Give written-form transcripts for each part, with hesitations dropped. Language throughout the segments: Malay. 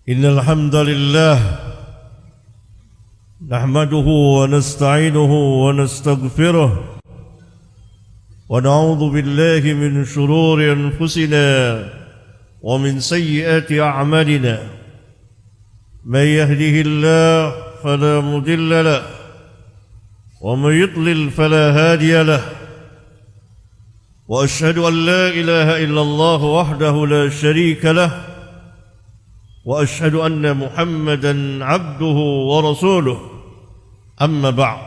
إن الحمد لله نحمده ونستعينه ونستغفره ونعوذ بالله من شرور أنفسنا ومن سيئات أعمالنا من يهده الله فلا مضل له ومن يضلل فلا هادي له وأشهد أن لا إله إلا الله وحده لا شريك له وأشهد أن محمدًا عبده ورسوله أما بعد.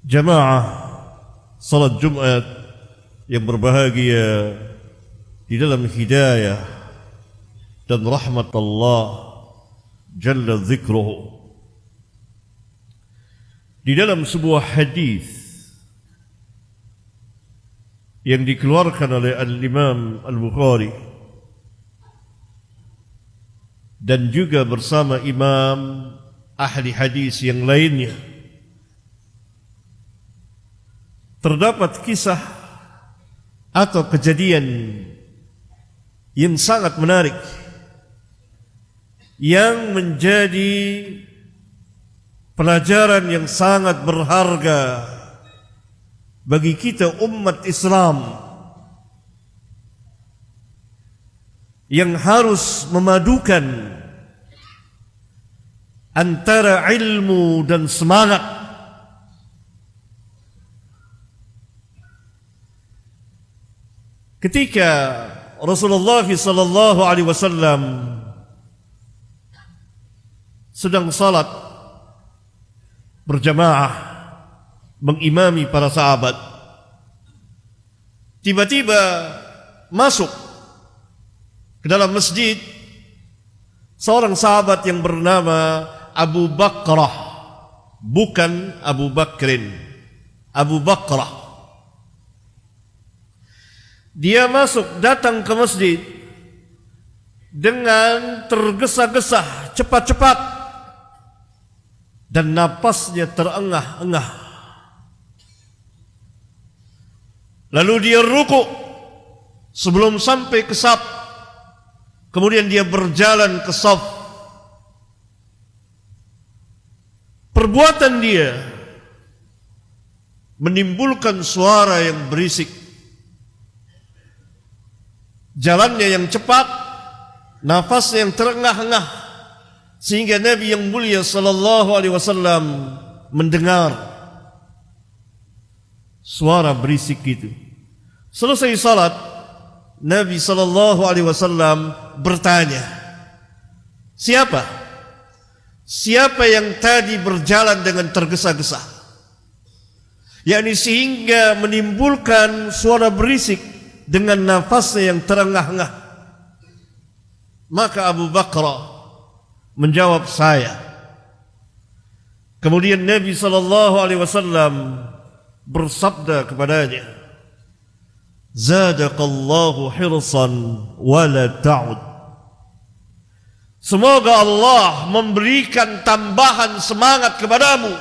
Jamaah salat Jumat yang berbahagia di dalam hidayah dan rahmat Allah Jalla Dzikruhu. Di dalam sebuah hadis yang dikeluarkan oleh Al-Imam Al-Bukhari dan juga bersama imam ahli hadis yang lainnya, terdapat kisah atau kejadian yang sangat menarik yang menjadi pelajaran yang sangat berharga bagi kita umat Islam yang harus memadukan antara ilmu dan semangat. Ketika Rasulullah sallallahu alaihi wasallam sedang salat berjamaah mengimami para sahabat, tiba-tiba masuk ke dalam masjid seorang sahabat yang bernama Abu Bakrah, bukan Abu Bakrin, Abu Bakrah. Dia masuk, datang ke masjid dengan tergesa-gesa, cepat-cepat, dan napasnya terengah-engah. Lalu dia ruku sebelum sampai ke saf. Kemudian dia berjalan ke saf. Perbuatan dia menimbulkan suara yang berisik. Jalannya yang cepat, nafasnya yang terengah-engah, sehingga Nabi yang mulia sallallahu alaihi wasallam mendengar suara berisik itu. Selesai salat, Nabi sallallahu alaihi wasallam bertanya, siapa yang tadi berjalan dengan tergesa-gesa, yakni sehingga menimbulkan suara berisik dengan nafasnya yang terengah-engah? Maka Abu Bakrah menjawab, saya. Kemudian Nabi sallallahu alaihi wasallam bersabda kepadanya, zadaqallahu hirsan wala ta'ud. Semoga Allah memberikan tambahan semangat kepadamu,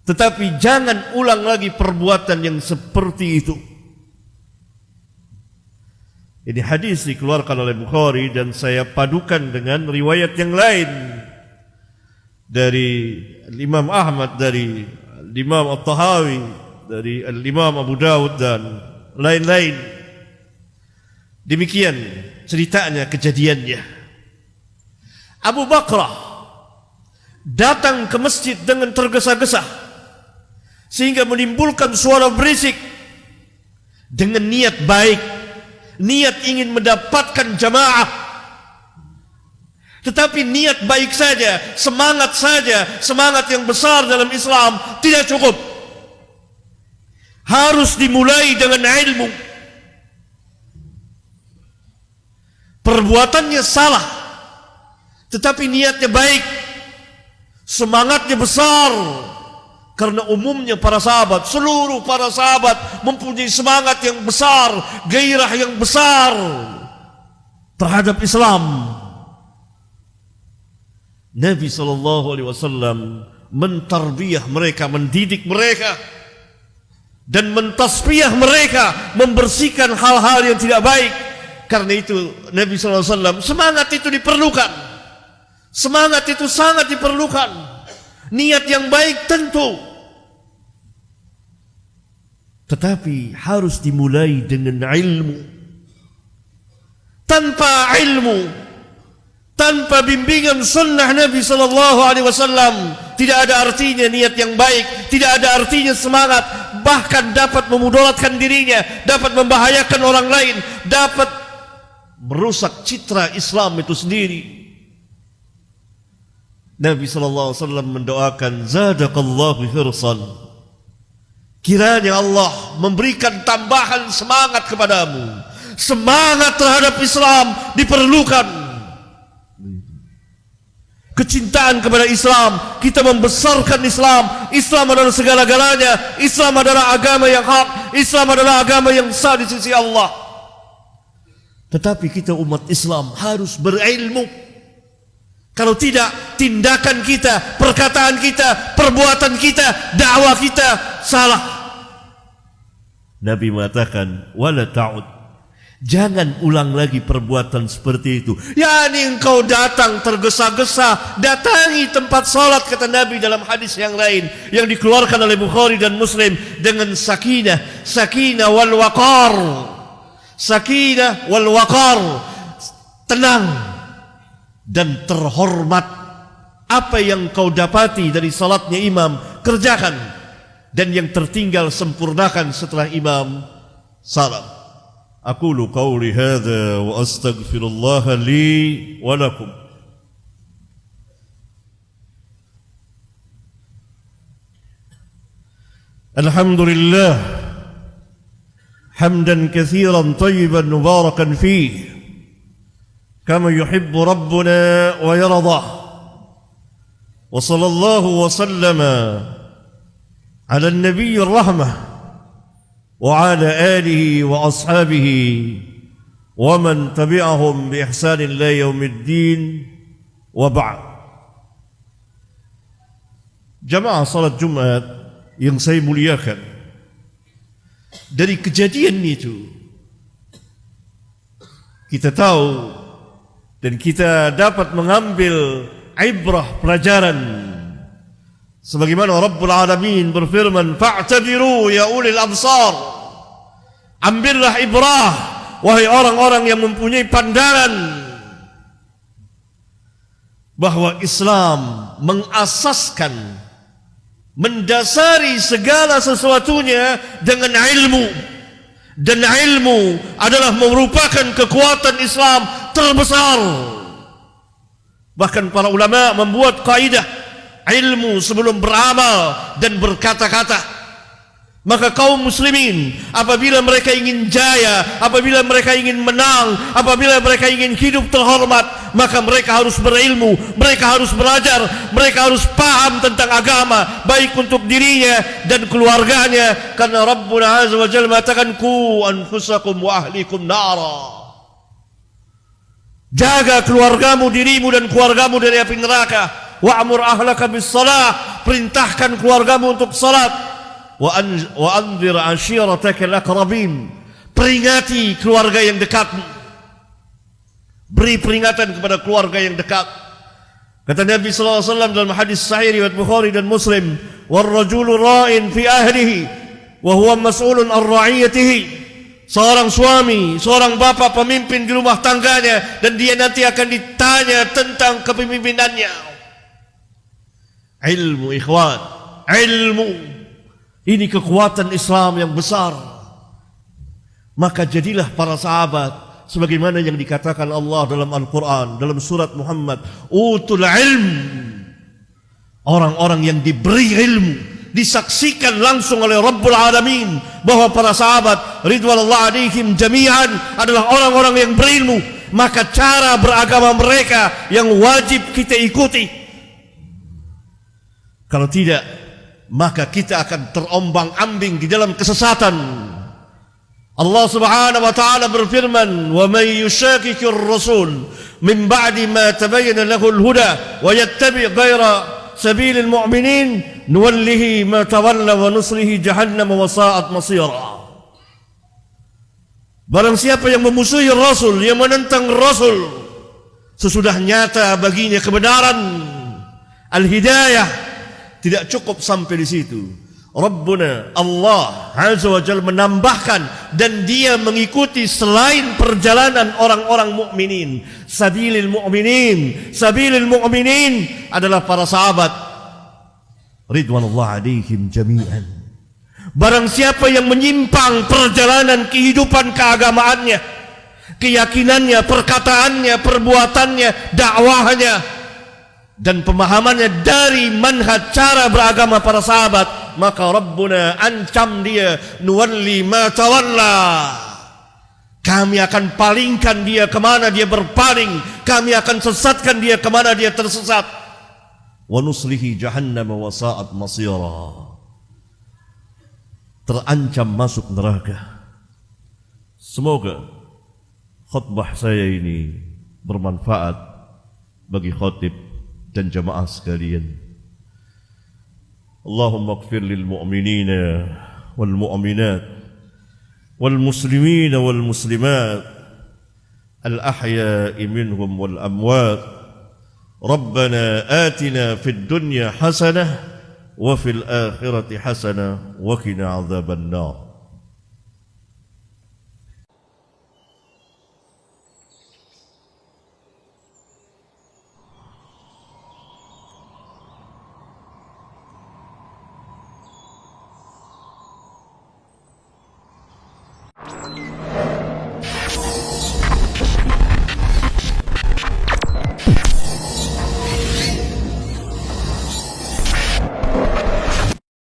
tetapi jangan ulang lagi perbuatan yang seperti itu. Ini hadis dikeluarkan oleh Bukhari dan saya padukan dengan riwayat yang lain dari Imam Ahmad, dari Imam At-Tahawi, dari Imam Abu Dawud dan lain-lain. Demikian ceritanya, kejadiannya. Abu Bakrah datang ke masjid dengan tergesa-gesa sehingga menimbulkan suara berisik dengan niat baik, niat ingin mendapatkan jamaah. Tetapi niat baik saja, semangat yang besar dalam Islam tidak cukup. Harus dimulai dengan ilmu. Perbuatannya salah, tetapi niatnya baik, semangatnya besar. Karena umumnya para sahabat, seluruh para sahabat mempunyai semangat yang besar, gairah yang besar terhadap Islam. Nabi SAW mentarbiyah mereka, mendidik mereka, dan mentasbiyah mereka, membersihkan hal-hal yang tidak baik Karena itu Nabi SAW, semangat itu diperlukan. Semangat itu sangat diperlukan. Niat yang baik tentu. Tetapi harus dimulai dengan ilmu. Tanpa ilmu, tanpa bimbingan sunnah Nabi SAW, tidak ada artinya niat yang baik, tidak ada artinya semangat, bahkan dapat memudaratkan dirinya, dapat membahayakan orang lain, dapat merusak citra Islam itu sendiri. Nabi SAW mendoakan, zadaqallahu hirsan, kiranya Allah memberikan tambahan semangat kepadamu. Semangat terhadap Islam diperlukan. Kecintaan kepada Islam, kita membesarkan Islam. Islam adalah segala-galanya. Islam adalah agama yang hak. Islam adalah agama yang sah di sisi Allah. Tetapi kita umat Islam harus berilmu. Kalau tidak, tindakan kita, perkataan kita, perbuatan kita, dakwah kita salah. Nabi mengatakan, wala ta'ud, jangan ulang lagi perbuatan seperti itu. Yani engkau datang tergesa-gesa, datangi tempat salat, kata Nabi dalam hadis yang lain yang dikeluarkan oleh Bukhari dan Muslim, dengan sakinah, sakinah wal waqar, sakinah wal waqar, tenang dan terhormat. Apa yang kau dapati dari salatnya imam, kerjakan, dan yang tertinggal sempurnakan setelah imam salam. أقول قولي هذا وأستغفر الله لي ولكم. الحمد لله حمدا كثيرا طيبا مباركا فيه كما يحب ربنا ويرضى. وصلى الله وسلم على النبي الرحمة وعلى آله وأصحابه ومن تبعهم بإحسان إلى يوم الدين وبعد. Jamaah salat Jumat yang saya muliakan, dari kejadian itu kita tahu dan kita dapat mengambil ibrah, pelajaran. Sebagaimana Rabbul Alamin berfirman, fa'tabiru ya ulil absar, ambillah ibrah wahai orang-orang yang mempunyai pandangan, bahwa Islam mengasaskan, mendasari segala sesuatunya dengan ilmu. Dan ilmu adalah merupakan kekuatan Islam terbesar. Bahkan para ulama membuat kaidah, ilmu sebelum beramal dan berkata-kata. Maka kaum muslimin, apabila mereka ingin jaya, apabila mereka ingin menang, apabila mereka ingin hidup terhormat, maka mereka harus berilmu, mereka harus belajar, mereka harus paham tentang agama, baik untuk dirinya dan keluarganya. Karena Rabbuna Azza wa Jalla mengatakan, ku anfusakum wa ahlikum nara, jaga keluargamu, dirimu dan keluargamu dari api neraka. Wa'mur ahlaka bis salah, perintahkan keluargamu untuk salat. Wa anzir ashiratakal aqrabin, peringati keluarga yang dekatmu, beri peringatan kepada keluarga yang dekat. Kata Nabi sallallahu alaihi wasallam dalam hadis sahih riwayat Bukhari dan Muslim, war rajulu ra'in fi ahlihi wa huwa mas'ulun an ra'iyatihi. Seorang suami, seorang bapa, pemimpin di rumah tangganya, dan dia nanti akan ditanya tentang kepemimpinannya. Ilmu, ikhwan, ilmu. Ini kekuatan Islam yang besar. Maka jadilah para sahabat sebagaimana yang dikatakan Allah dalam Al-Quran, dalam surat Muhammad, utul ilm, orang-orang yang diberi ilmu, disaksikan langsung oleh Rabbul Alamin bahwa para sahabat ridwanullah alaihim jami'an adalah orang-orang yang berilmu. Maka cara beragama mereka yang wajib kita ikuti. Kalau tidak, maka kita akan terombang-ambing di dalam kesesatan. Allah Subhanahu wa taala berfirman, "Wa may yushaqiqir rasul min ba'di ma tabayyana lahu al-huda wa yattabi' ghayra sabilil mu'minin nuwallihi ma tawalla wa nuslihi jahannam wa sa'at masira." Barang siapa yang memusuhi Rasul, yang menentang Rasul, sesudah nyata baginya kebenaran, al-hidayah, tidak cukup sampai di situ. Rabbuna Allah Azza wa Jalla menambahkan, dan dia mengikuti selain perjalanan orang-orang mukminin. Sabilil mu'minin adalah para sahabat ridwanullah alaihim jami'an. Barang siapa yang menyimpang perjalanan kehidupan keagamaannya, keyakinannya, perkataannya, perbuatannya, dakwahnya, dan pemahamannya dari manhaj cara beragama para sahabat, maka Rabbuna ancam dia, nuwalli ma tawalla, kami akan palingkan dia kemana dia berpaling, kami akan sesatkan dia kemana dia tersesat, wa nuslihi jahannam wa sa'at masira, terancam masuk neraka. Semoga khutbah saya ini bermanfaat bagi khatib dan jamaah sekalian. Allahumma ighfir lil mu'minina wal mu'minat wal muslimina wal muslimat al ahya'i minhum wal amwat. Rabbana atina fid dunya hasanah wa fil akhirati hasanah wa qina adzaban nar.